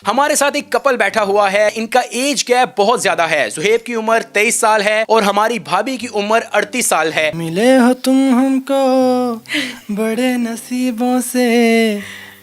हमारे साथ एक कपल बैठा हुआ है। इनका एज गैप बहुत ज्यादा है। जुहेब की उम्र 23 साल है और हमारी भाभी की उम्र 38 साल है। मिले हो तुम हमको बड़े नसीबों से,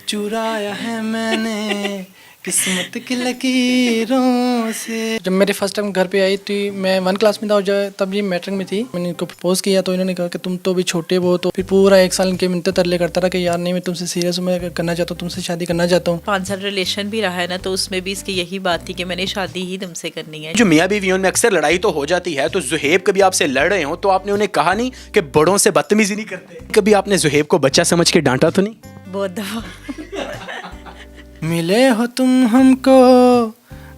चुराया है मैंने किस्मत की लकीरों से। जब मेरे फर्स्ट टाइम घर पे आई थी, मैं 1 क्लास में था और तब ये मैट्रिक में थी। मैंने इनको प्रपोज किया तो इन्होंने कहा कि तुम तो भी छोटे हो। तो फिर पूरा 1 साल इनके मिलते तरले करता रहा कि यार नहीं, मैं तुमसे सीरियस हूँ, मैं करना चाहता हूँ, तुमसे शादी करना चाहता हूँ। 5 साल रिलेशन भी रहा है ना, तो उसमें भी इसकी यही बात थी कि मैंने शादी ही तुमसे करनी है। जो मियाँ बीवियों में अक्सर लड़ाई तो हो जाती है, तो जुहेब कभी आपसे लड़ रहे हो तो आपने उन्हें कहा नहीं कि बड़ों से बदतमीजी नहीं करते? कभी आपने जुहेब को बच्चा समझ के डांटा तो नहीं? बहुत दफा। मिले हो तुम हमको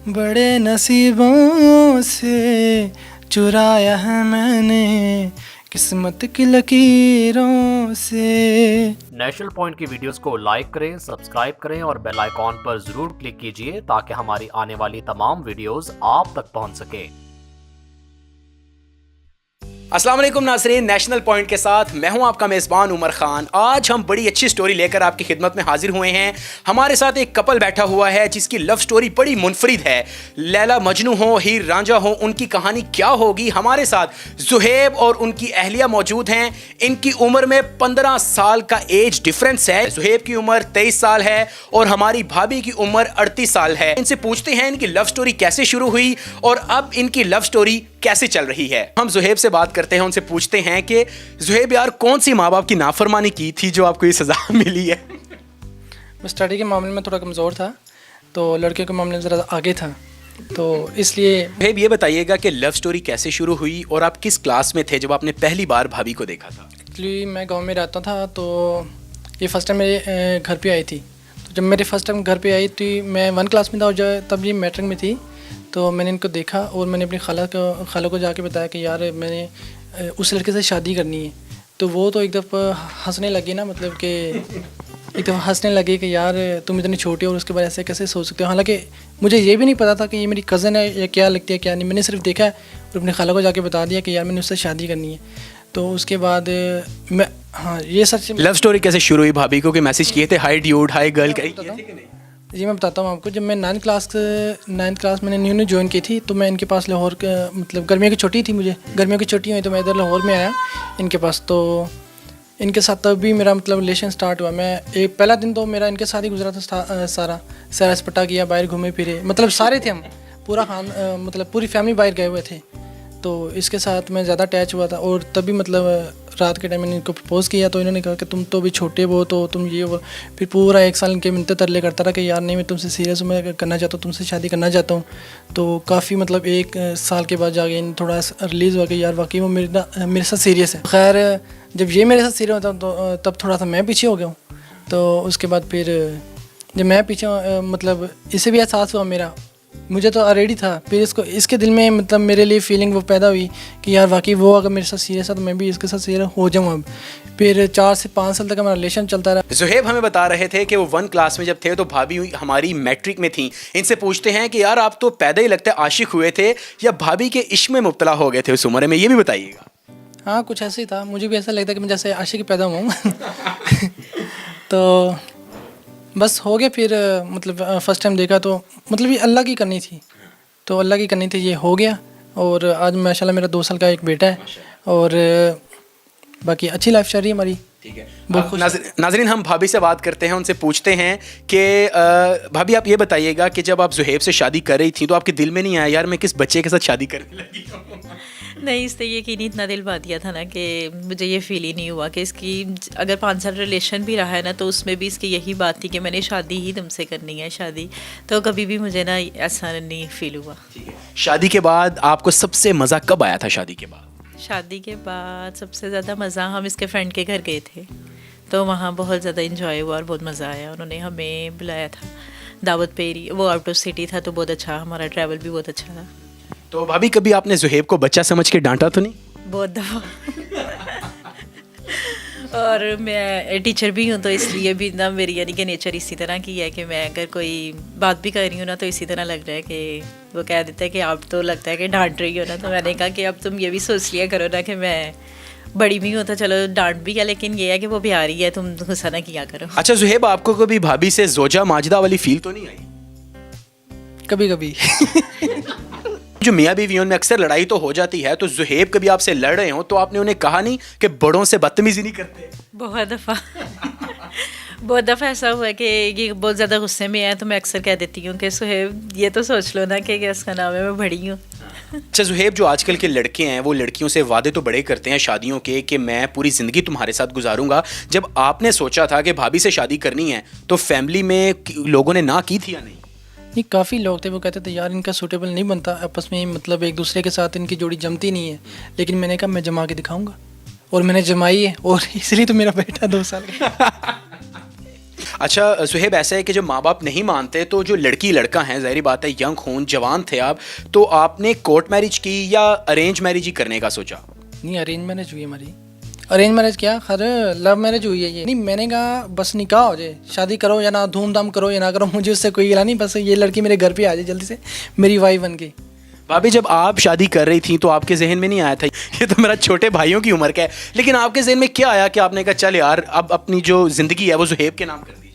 बड़े नसीबों से, चुराया है मैंने किस्मत की लकीरों से। नेशनल पॉइंट की वीडियोस को लाइक करें, सब्सक्राइब करें और बेल आइकॉन पर जरूर क्लिक कीजिए ताकि हमारी आने वाली तमाम वीडियोस आप तक पहुंच सके। अस्सलाम वालेकुम नाज़रीन, नेशनल पॉइंट के साथ मैं हूं आपका मेज़बान उमर खान। आज हम बड़ी अच्छी स्टोरी लेकर आपकी खिदमत में हाजिर हुए हैं। हमारे साथ एक कपल बैठा हुआ है जिसकी लव स्टोरी बड़ी मुनफरिद है। लैला मजनू हो, हीर रांझा हो, उनकी कहानी क्या होगी? हमारे साथ जुहेब और उनकी अहलिया मौजूद हैं। इनकी उम्र में 15 साल का एज डिफरेंस है। जुहेब की उम्र 23 साल है और हमारी भाभी की उम्र 38 साल है। इनसे पूछते हैं इनकी लव स्टोरी कैसे शुरू हुई और अब इनकी लव स्टोरी कैसे चल रही है। हम जुहेब से बात करते हैं, उनसे पूछते हैं कि जुहेब यार, कौन सी माँ बाप की नाफरमानी की थी जो आपको ये सजा मिली है? मैं स्टडी के मामले में थोड़ा कमज़ोर था, तो लड़के के मामले में ज़रा आगे था, तो इसलिए। जुहेब ये बताइएगा कि लव स्टोरी कैसे शुरू हुई और आप किस क्लास में थे जब आपने पहली बार भाभी को देखा था? एक्चुअली मैं गांव में रहता था, तो ये फर्स्ट टाइम मेरे घर पे आई थी। तो जब मेरे फर्स्ट टाइम घर पे आई थी, मैं 1 क्लास में था और तब ये मैट्रिक में थी। तो मैंने इनको देखा और मैंने अपनी खाला को जाके बताया कि यार मैंने उस लड़के से शादी करनी है। तो वो तो एक दफ़ा हंसने लगी ना, मतलब कि एक दफ़ा हंसने लगी कि यार तुम इतनी छोटी हो और उसके बाद ऐसे कैसे सोच सकते हो। हालांकि मुझे ये भी नहीं पता था कि ये मेरी कज़न है या क्या लगती है क्या नहीं। मैंने सिर्फ देखा है और अपनी खाला को जाके बता दिया कि यार मैंने उससे शादी करनी है। तो उसके बाद मैं, हाँ ये सच। लव स्टोरी कैसे शुरू हुई? भाभी को के मैसेज किए थे, हाई ड्यूड, हाई गर्ल? जी मैं बताता हूँ आपको। जब मैं 9th क्लास मैंने न्यू ज्वाइन की थी, तो मैं इनके पास लाहौर मतलब गर्मियों की छुट्टी थी, मुझे गर्मियों की छुट्टी हुई तो मैं इधर लाहौर में आया इनके पास। तो इनके साथ तब भी मेरा मतलब रिलेशन स्टार्ट हुआ। मैं एक पहला दिन तो मेरा इनके साथ ही गुजरा था। सारा सैर सपाटा किया, बाहर घूमे फिरे, मतलब सारे थे हम, पूरा खान मतलब पूरी फैमिली बाहर गए हुए थे। तो इसके साथ मैं ज़्यादा अटैच हुआ था और तभी मतलब रात के टाइम मैंने इनको प्रपोज़ किया तो इन्होंने कहा कि तुम तो भी छोटे हो, तो तुम ये वो। फिर पूरा 1 साल इनके मिलते तरले करता रहा कि यार नहीं, मैं तुमसे सीरियस हूँ, मैं करना चाहता हूँ, तुमसे शादी करना चाहता हूँ। तो काफ़ी मतलब 1 साल के बाद जाके थोड़ा रिलीज़ हुआ कि यार वाकई वो मेरे साथ सीरियस है। खैर जब ये मेरे साथ सीरियस होता तो तब थोड़ा सा मैं पीछे हो गया हूँ। तो उसके बाद फिर जब मैं पीछे मतलब इसे भी एहसास हुआ मेरा, मुझे तो ऑलरेडी था, फिर इसके दिल में मतलब मेरे लिए फीलिंग वो पैदा हुई कि यार वाकई वो अगर मेरे साथ सीरियस है तो मैं भी इसके साथ सीरियस हो जाऊँ। अब फिर 4 से 5 साल तक हमारा रिलेशन चलता रहा। जुहेब हमें बता रहे थे कि वो 1 क्लास में जब थे तो भाभी हमारी मैट्रिक में थी। इनसे पूछते हैं कि यार आप तो पैदा ही लगता है आशिक हुए थे या भाभी के इश्क में मुब्तला हो गए थे उस उम्र में, ये भी बताइएगा। हाँ कुछ ऐसे ही था, मुझे भी ऐसा लगता है कि मैं जैसे आशिक पैदा हुआ हूँ। तो बस हो गया। फिर मतलब फ़र्स्ट टाइम देखा तो मतलब ये अल्लाह की करनी थी, तो अल्लाह की करनी थी, ये हो गया। और आज माशाल्लाह मेरा 2 साल का एक बेटा है और बाकी अच्छी लाइफ चल रही है हमारी। ठीक है, नाज़रीन हम भाभी से बात करते हैं, उनसे पूछते हैं कि भाभी आप ये बताइएगा कि जब आप जुहेब से शादी कर रही थी तो आपके दिल में नहीं आया यार मैं किस बच्चे के साथ शादी करने लगी हूँ? नहीं, इससे यकीन इतना दिल बा दिया था ना कि मुझे ये फील ही नहीं हुआ कि इसकी अगर 5 साल रिलेशन भी रहा है ना, तो उसमें भी इसकी यही बात थी कि मैंने शादी ही तुमसे करनी है शादी। तो कभी भी मुझे ना ऐसा नहीं फील हुआ। ठीक है, शादी के बाद आपको सबसे मज़ा कब आया था? शादी के बाद शादी के बाद सबसे ज़्यादा मज़ा हम इसके फ्रेंड के घर गए थे, तो वहाँ बहुत ज़्यादा इंजॉय हुआ और बहुत मज़ा आया। उन्होंने हमें बुलाया था दावत पे, वो आउट ऑफ सिटी था तो बहुत अच्छा, हमारा ट्रैवल भी बहुत अच्छा था। तो भाभी कभी आपने जुहेब को बच्चा समझ के डांटा तो नहीं? बहुत दफ़ा। और मैं टीचर भी हूँ तो इसलिए भी ना मेरी यानी कि नेचर इसी तरह की है कि मैं अगर कोई बात भी कर रही हूँ ना तो इसी तरह लग रहा है कि वो कह देता है कि आप तो लगता है कि डांट रही हो ना। तो मैंने कहा कि अब तुम ये भी सोच लिया करो ना कि मैं बड़ी भी हूँ तो चलो डांट भी है, लेकिन ये है कि वो बिहारी है, तुम गुस्सा ना किया करो। अच्छा जुहेब, आपको कभी भाभी से जोजा माजदा वाली फील तो नहीं आई? कभी कभी जो मियाँ बीवियों में अक्सर लड़ाई तो हो जाती है, तो जुहेब कभी आपसे लड़ रहे हो तो आपने उन्हें कहा नहीं कि बड़ों से बदतमीजी नहीं करते? बहुत दफ़ा बहुत दफ़ा ऐसा हुआ है कि ये बहुत ज़्यादा गुस्से में है तो मैं अक्सर कह देती हूँ कि सुहेब ये तो सोच लो ना कि इसका नाम है, मैं बड़ी हूँ। अच्छा जुहेब, जो आजकल के लड़के हैं वो लड़कियों से वादे तो बड़े करते हैं शादियों के कि मैं पूरी ज़िंदगी तुम्हारे साथ गुजारूंगा। जब आपने सोचा था कि भाभी से शादी करनी है तो फैमिली में लोगों ने ना की थी या नहीं? नहीं, काफ़ी लोग थे वो कहते थे यार इनका सूटेबल नहीं बनता आपस में, मतलब एक दूसरे के साथ इनकी जोड़ी जमती नहीं है। लेकिन मैंने कहा मैं जमा के दिखाऊंगा, और मैंने जमाई है, और इसलिए तो मेरा बेटा 2 साल का। अच्छा सुहेब, ऐसा है कि जब माँ बाप नहीं मानते तो जो लड़की लड़का हैं, ज़ाहिर बात है यंग खून जवान थे आप, तो आपने कोर्ट मैरिज की या अरेंज मैरिज ही करने का सोचा? नहीं, अरेंज मैरिज हुई हमारी। अरेंज मैरिज क्या, खैर लव मैरिज हुई है ये। नहीं, मैंने कहा बस निकाह हो जाए, शादी करो या ना, धूमधाम करो या ना करो, मुझे उससे कोई गिला नहीं, बस ये लड़की मेरे घर पे आ जाए जल्दी से, मेरी वाइफ बन गई। भाभी जब आप शादी कर रही थी तो आपके जहन में नहीं आया था ये तो मेरा छोटे भाइयों की उम्र का है, लेकिन आपके जहन में क्या आया कि आपने कहा चल यार अब अपनी जो ज़िंदगी है वो जुहेब के नाम कर दी जाए?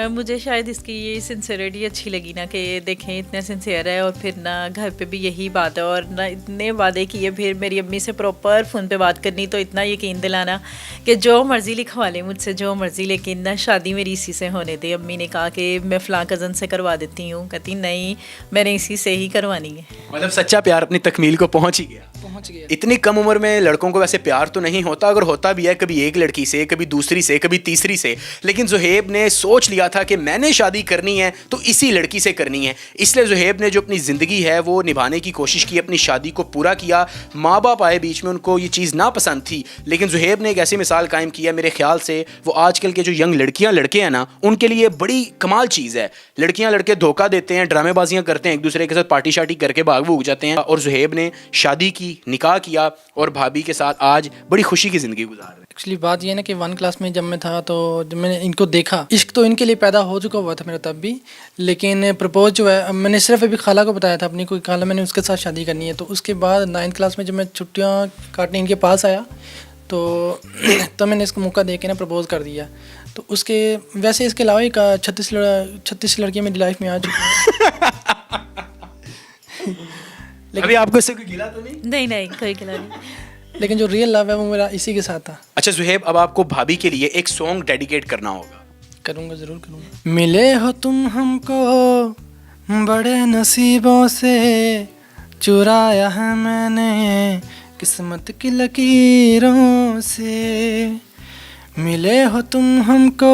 मुझे शायद इसकी ये सिंसियरिटी अच्छी लगी ना, कि देखें इतना सिंसियर है, और फिर ना घर पे भी यही बात है, और ना इतने वादे किए, फिर मेरी अम्मी से प्रॉपर फ़ोन पे बात करनी, तो इतना यकीन दिलाना कि जो मर्ज़ी लिखवा ले मुझसे, जो मर्ज़ी, लेकिन ना शादी मेरी इसी से होने दे। अम्मी ने कहा कि मैं फ़लाँ कज़न से करवा देती हूँ, कहती नहीं मैंने इसी से ही करवानी है। मतलब सच्चा प्यार अपनी तकमील को पहुँच ही गया। पहुँच गया। इतनी कम उम्र में लड़कों को वैसे प्यार तो नहीं होता, अगर होता भी है कभी एक लड़की से, कभी दूसरी से, कभी तीसरी से, लेकिन जुहेब ने सोच लिया था कि मैंने शादी करनी है तो इसी लड़की से करनी है। इसलिए जुहेब ने जो अपनी ज़िंदगी है वो निभाने की कोशिश की, अपनी शादी को पूरा किया। माँ बाप आए बीच में, उनको ये चीज़ ना पसंद थी, लेकिन जुहेब ने एक ऐसी मिसाल कायम किया, मेरे ख्याल से वो आजकल के जो यंग लड़कियाँ लड़के हैं ना, उनके लिए बड़ी कमाल चीज़ है। लड़कियाँ लड़के धोखा देते हैं, ड्रामेबाजियाँ करते हैं, एक दूसरे के साथ पार्टी शार्टी करके भाग भूग जाते हैं, और जुहेब ने शादी की, निकाह किया और भाभी के साथ आज बड़ी खुशी की ज़िंदगी गुजार रहे हैं। एक्चुअली बात ये है ना कि 1 क्लास में जब मैं था तो जब मैंने इनको देखा, इश्क तो इनके लिए पैदा हो चुका हुआ था मेरा तब भी, लेकिन प्रपोज जो है मैंने सिर्फ अभी खाला को बताया था, अपनी कोई खाला, मैंने उसके साथ शादी करनी है। तो उसके बाद 9th क्लास में जब मैं छुट्टियाँ काटने इनके पास आया तो मैंने इसको मौका दे के ना प्रपोज कर दिया। तो उसके वैसे इसके अलावा एक 36 लड़कियाँ मेरी लाइफ में आ चुकी हैं। अभी आपको इससे कोई गिला तो नहीं? नहीं कोई गिला नहीं। लेकिन जो रियल लव है वो मेरा इसी के साथ था। अच्छा जुहेब, अब आपको भाभी के लिए एक सॉन्ग डेडिकेट करना होगा। करूँगा, ज़रूर करूँगा। मिले हो तुम हमको बड़े नसीबों से, चुराया है मैंने किस्मत की लकीरों से। मिले हो तुम हमको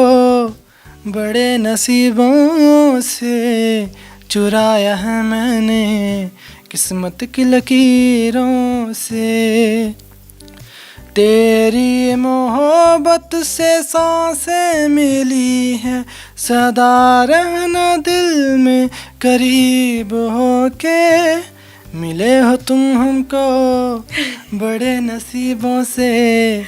बड़े नसीबों से, चुराया है मैंने किस्मत की लकीरों से। तेरी मोहब्बत से सांसें मिली हैं, सदा रहना दिल में करीब होके। मिले हो तुम हमको बड़े नसीबों से,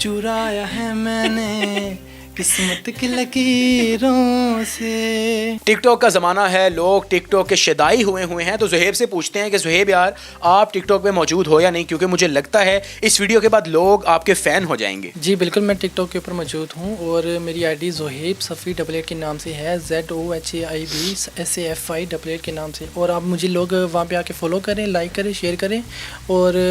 चुराया है मैंने किस्मत की लकीरों से। टिकटॉक का ज़माना है, लोग टिकटॉक के शदाई हुए हैं, तो जुहेब से पूछते हैं कि जुहेब यार आप टिकटॉक पे मौजूद हो या नहीं, क्योंकि मुझे लगता है इस वीडियो के बाद लोग आपके फ़ैन हो जाएंगे। जी बिल्कुल, मैं टिकटॉक के ऊपर मौजूद हूँ, और मेरी आईडी ज़ुहेब सफ़ी 88 के नाम से है, ZOHAIB SAFI 88 के नाम से। और आप मुझे लोग वहाँ पे आके फॉलो करें, लाइक करें, शेयर करें, और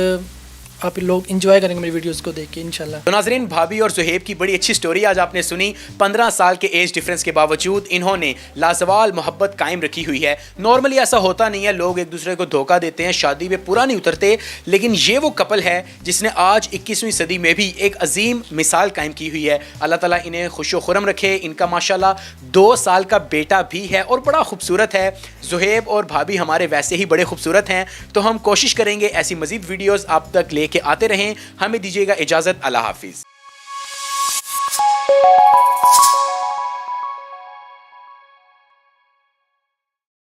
आप लोग इंजॉय करेंगे मेरी वीडियोस को देख के इंशाल्लाह। तो नाज़रीन, भाभी और जुहेब की बड़ी अच्छी स्टोरी आज आपने सुनी। 15 साल के एज डिफरेंस के बावजूद इन्होंने लाजवाल मोहब्बत कायम रखी हुई है। नॉर्मली ऐसा होता नहीं है, लोग एक दूसरे को धोखा देते हैं, शादी में पूरा नहीं उतरते, लेकिन ये वो कपल है जिसने आज 21वीं सदी में भी एक अजीम मिसाल कायम की हुई है। अल्लाह ताला इन्हें खुशो खुरम रखे। इनका माशाल्लाह 2 साल का बेटा भी है और बड़ा खूबसूरत है। जुहेब और भाभी हमारे वैसे ही बड़े खूबसूरत हैं, तो हम कोशिश करेंगे ऐसी मज़ीद वीडियोज़ आप तक लेके आते रहें। हमें दीजिएगा इजाज़त, अल्लाह हाफिज़।